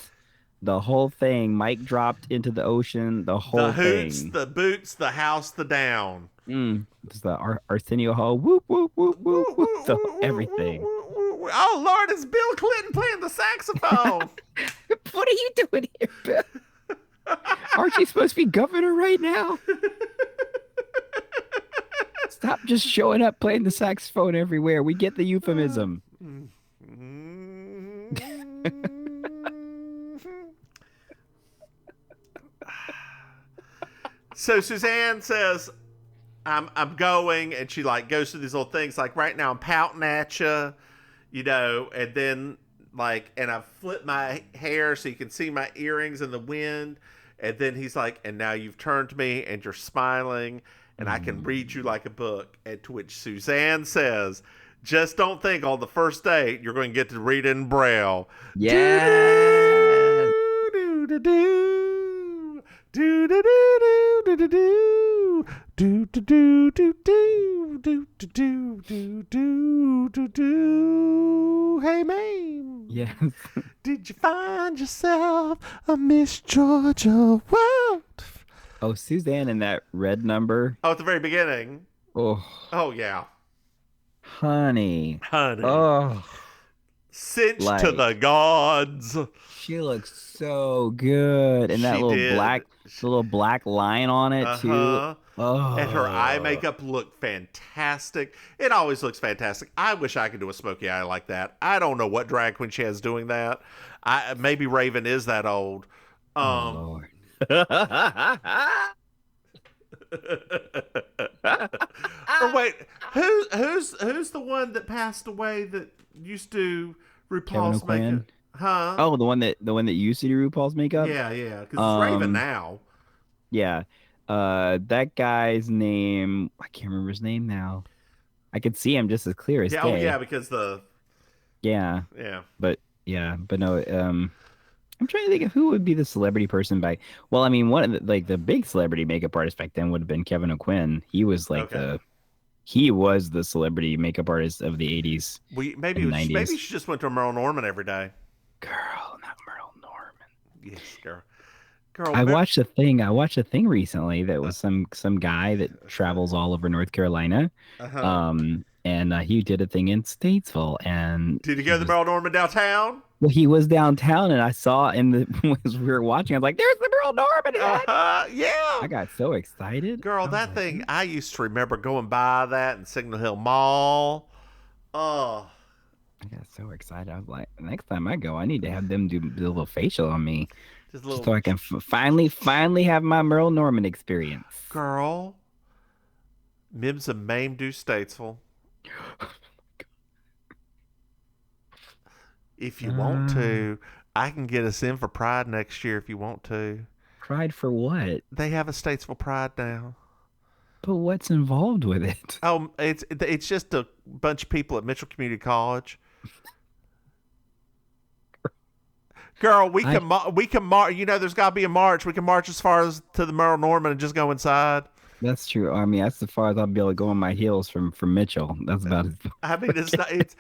The whole thing. Mike dropped into the ocean. The whole
The hoots,
thing.
the boots, the house, the down.
It's the Arsenio Hall. Whoop, whoop, whoop, whoop, whoop. Everything.
Oh, Lord, it's Bill Clinton playing the saxophone.
What are you doing here, Bill? Aren't you supposed to be governor right now? Stop just showing up playing the saxophone everywhere. We get the euphemism.
So Suzanne says, I'm going, and she like goes through these little things like, right now I'm pouting at you, and then like, and I flip my hair so you can see my earrings in the wind, and then he's like, and now you've turned to me and you're smiling, and I can read you like a book. And to which Suzanne says, just don't think on the first date you're going to get to read in Braille.
Yeah.
Hey, Maim.
Yes.
Did you find yourself a Miss Georgia World?
Oh, Suzanne in that red number.
Oh, at the very beginning.
Oh,
Yeah.
honey.
Honey.
Oh,
Cinch
like-
to the gods.
she looks so good, and that
She
little
did.
little black line on it too. Oh,
And her eye makeup looked fantastic. It always looks fantastic. I wish I could do a smoky eye like that. I don't know what drag queen she has doing that. Maybe Raven is that old.
Oh, Lord.
Or wait, who's the one that passed away that used to RuPaul's
Kevin
makeup? Huh?
Oh, the one that used to do RuPaul's makeup.
Yeah, because it's Raven now.
Yeah. That guy's name, I can't remember his name now. I could see him just as clear as
Yeah,
day.
because the
Yeah.
but
No. I'm trying to think of who would be the celebrity person back. Well, I mean, one of the big celebrity makeup artist back then would have been Kevin O'Quinn. He was like he was the celebrity makeup artist of the 80s.
maybe she just went to Merle Norman every day.
Girl, not Merle Norman.
Yes, girl.
I watched a thing recently that was some guy that travels all over North Carolina. And he did a thing in Statesville. And
did you go to the Merle Norman downtown?
Well, he was downtown, and I saw as we were watching, I was like, "There's the Merle Norman!"
Yeah.
I got so excited.
Girl, that thing, I used to remember going by that in Signal Hill Mall. Oh.
I got so excited. I was like, next time I go, I need to have them do a little facial on me. Just so I can finally have my Merle Norman experience.
Girl, Mims and Maim do Statesville. If you want to, I can get us in for Pride next year if you want to.
Pride for what?
They have a Statesville Pride now.
But what's involved with it?
Oh, it's just a bunch of people at Mitchell Community College. Girl, we can march. You know, there's got to be a march. We can march as far as to the Merle Norman and just go inside.
That's true. I mean, that's as far as I'll be able to go on my heels from Mitchell. That's about it.
I mean, it's not. It's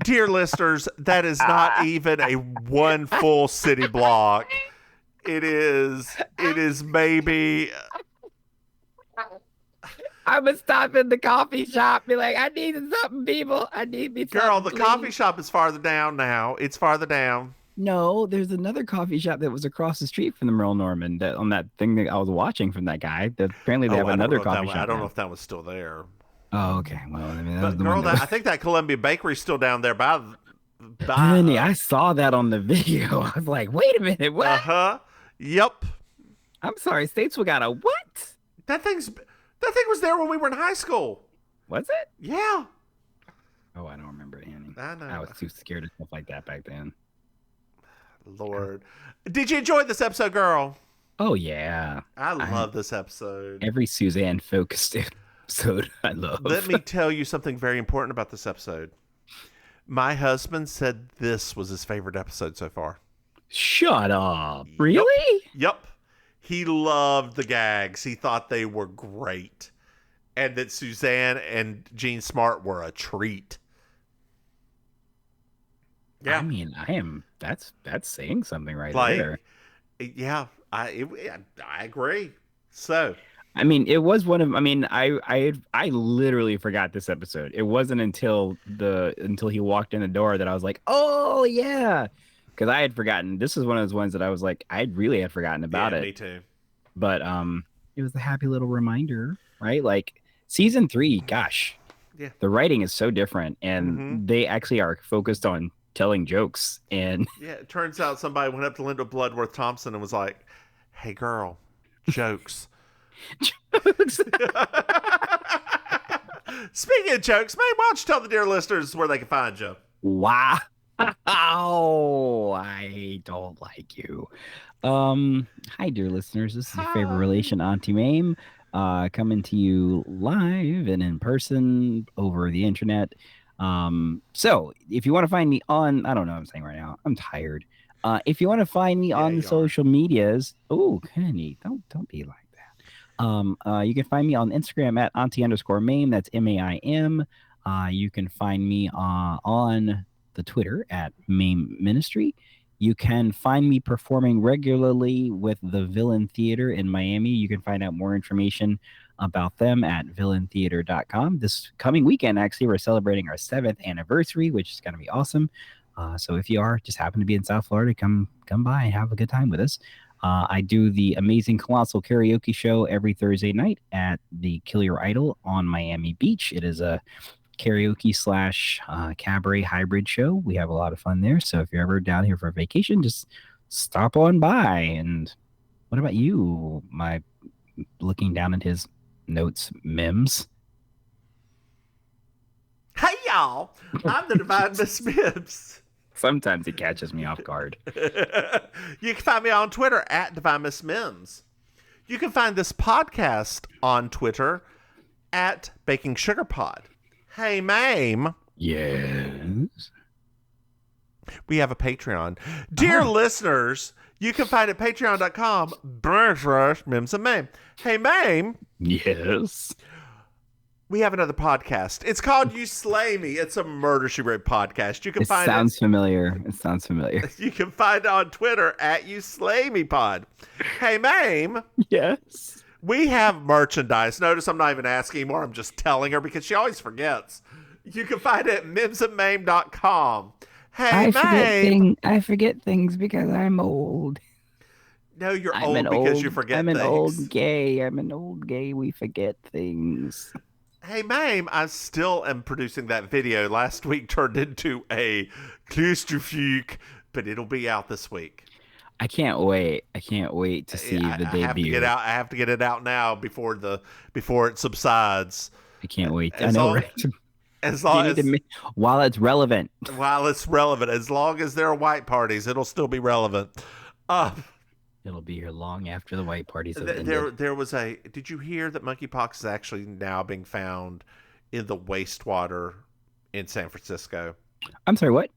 dear listeners, that is not even a one full city block. It is maybe.
I would stop in the coffee shop, be like, I need something, people. I need me something.
Girl, the
please.
coffee shop is farther down now. It's farther down.
No, there's another coffee shop that was across the street from the Merle Norman on that thing that I was watching from that guy. That apparently they have another coffee shop.
I don't
now.
know if that was still there.
Oh, okay. Well, I mean, that
But
was the
girl,
one that was...
I think that Columbia Bakery's still down there by
Honey, I saw that on the video. I was like, wait a minute, what?
Uh-huh. Yep.
I'm sorry, Statesville got a what?
That thing was there when we were in high school.
Was it?
Yeah.
Oh, I don't remember it, Annie.
I know.
I was too scared of stuff like that back then.
Lord. Did you enjoy this episode, girl?
Oh, yeah.
I love this episode.
Every Suzanne focused episode I love.
Let me tell you something very important about this episode. My husband said this was his favorite episode so far.
Shut up. Really?
Yep. He loved the gags. He thought they were great. And that Suzanne and Jean Smart were a treat. Yeah.
I mean, that's saying something right
Like,
there.
Yeah, I agree. So,
I mean, it was one of. I mean, I literally forgot this episode. It wasn't until he walked in the door that I was like, oh yeah, because I had forgotten. This is one of those ones that I was like, I really had forgotten about it.
Me too.
But it was a happy little reminder, right? Like season 3, gosh,
yeah,
the writing is so different, and they actually are focused on telling jokes. And
yeah, it turns out somebody went up to Linda Bloodworth Thompson and was like, "Hey, girl, jokes."
jokes.
Speaking of jokes, man, why don't you tell the dear listeners where they can find you?
Wow. I don't like you. Hi, dear listeners. This is your favorite relation, Auntie Maim, coming to you live and in person over the internet. So if you want to find me on, I don't know what I'm saying right now. I'm tired. If you want to find me on the social medias, oh, Kenny, don't be like that. You can find me on Instagram at Auntie_Maim. That's MAIM. You can find me on the Twitter at Maim Ministry. You can find me performing regularly with the Villain Theater in Miami. You can find out more information about them at villaintheater.com. This coming weekend, actually, we're celebrating our 7th anniversary, which is going to be awesome. So if you just happen to be in South Florida, come by and have a good time with us. I do the Amazing Colossal Karaoke Show every Thursday night at the Kill Your Idol on Miami Beach. It is a karaoke / cabaret hybrid show. We have a lot of fun there. So if you're ever down here for a vacation, just stop on by. And what about you, my looking down at his notes, Mims?
Hey, y'all. I'm the Divine Miss Mims.
Sometimes it catches me off guard.
You can find me on Twitter at Divine Miss Mims. You can find this podcast on Twitter at Baking Sugar Pod. Hey, Maim.
Yes.
We have a Patreon. Dear listeners, you can find it at patreon.com/Mims and Maim. Hey, Maim.
Yes.
We have another podcast. It's called You Slay Me. It's a Murder She Wrote podcast. You can
It
find
sounds familiar. It sounds familiar.
You can find it on Twitter at You Slay Me Pod. Hey, Maim.
Yes.
We have merchandise. Notice I'm not even asking anymore. I'm just telling her because she always forgets. You can find it at mimsandmaim.com. Hey, Maim.
I forget things because I'm old.
No, you're old because you forget things.
I'm an old gay. I'm an old gay. We forget things.
Hey, Maim, I still am producing that video. Last week turned into a claustrophique, but it'll be out this week.
I can't wait. I can't wait to see the debut.
I have to get it out now before it subsides.
I can't wait. I know, right?
As
You
long
need to
as
while it's relevant.
while it's relevant, as long as there are white parties, it'll still be relevant. Uh,
It'll be here long after the white parties have
there
ended.
there was a. Did you hear that monkeypox is actually now being found in the wastewater in San Francisco?
I'm sorry, what?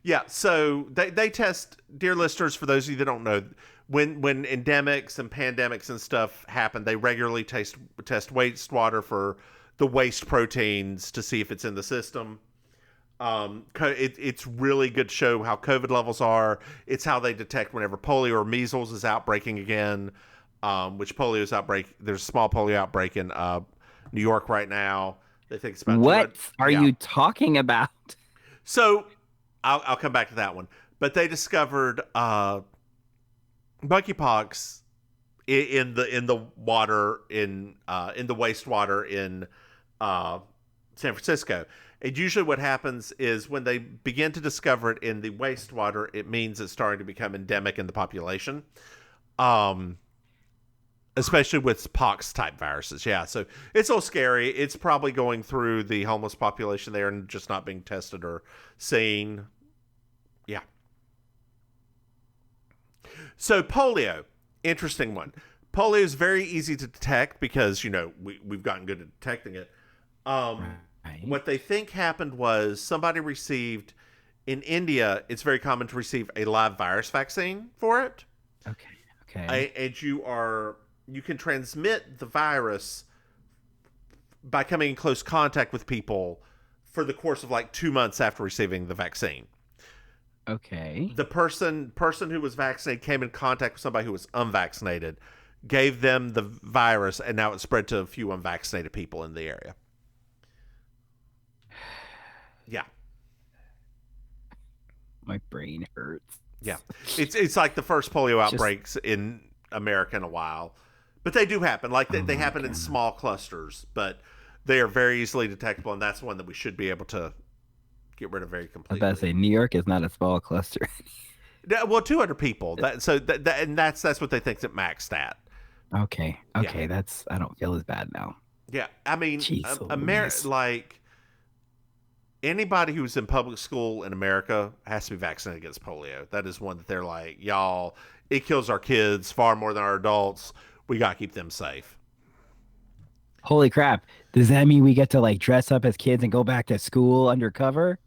Yeah, so they test, dear listeners, for those of you that don't know, when endemics and pandemics and stuff happen, they regularly test wastewater for the waste proteins to see if it's in the system. It's really good to show how COVID levels are. It's how they detect whenever polio or measles is outbreaking again, which polio is outbreak. There's a small polio outbreak in New York right now. They think it's about
What
200.
are
Yeah.
you talking about?
So I'll come back to that one. But they discovered monkeypox in the water in the wastewater in San Francisco. And usually what happens is when they begin to discover it in the wastewater, it means it's starting to become endemic in the population. Especially with pox type viruses. Yeah, so it's so scary. It's probably going through the homeless population there and just not being tested or seen. Yeah. So polio, interesting one. Polio is very easy to detect because, we've gotten good at detecting it.
Right.
What they think happened was somebody received, in India, it's very common to receive a live virus vaccine for it.
Okay.
And you can transmit the virus by coming in close contact with people for the course of like 2 months after receiving the vaccine.
Okay.
The person who was vaccinated came in contact with somebody who was unvaccinated, gave them the virus, and now it spread to a few unvaccinated people in the area. Yeah.
My brain hurts.
Yeah. It's like the first polio outbreaks in America in a while. But they do happen. Like they happen in small clusters, but they are very easily detectable, and that's one that we should be able to get rid of very
I was
completely.
about to say New York is not a small cluster.
Well, 200 people. That's what they think it maxed at.
Okay.
Yeah.
That's I don't feel as bad now.
Yeah, I mean,
Jeez Louise.
like anybody who's in public school in America has to be vaccinated against polio. That is one that they're like, y'all, it kills our kids far more than our adults. We got to keep them safe.
Holy crap. Does that mean we get to like dress up as kids and go back to school undercover?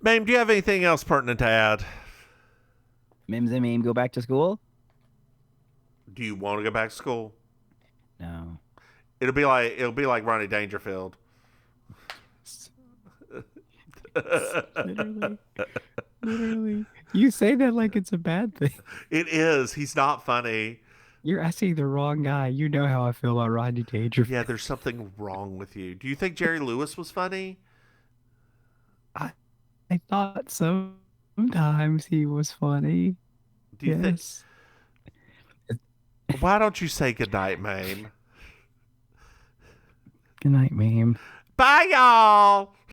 Ma'am, do you have anything else pertinent to add?
Mims and Maim go back to school?
Do you want to go back to school?
No.
It'll be like Ronnie Dangerfield.
Literally. You say that like it's a bad thing.
It is. He's not funny.
You're asking the wrong guy. You know how I feel about Rodney Dangerfield.
Yeah, there's something wrong with you. Do you think Jerry Lewis was funny?
I thought sometimes he was funny.
Do you think? Why don't you say goodnight, Maim?
Good night, Maim.
Bye, y'all.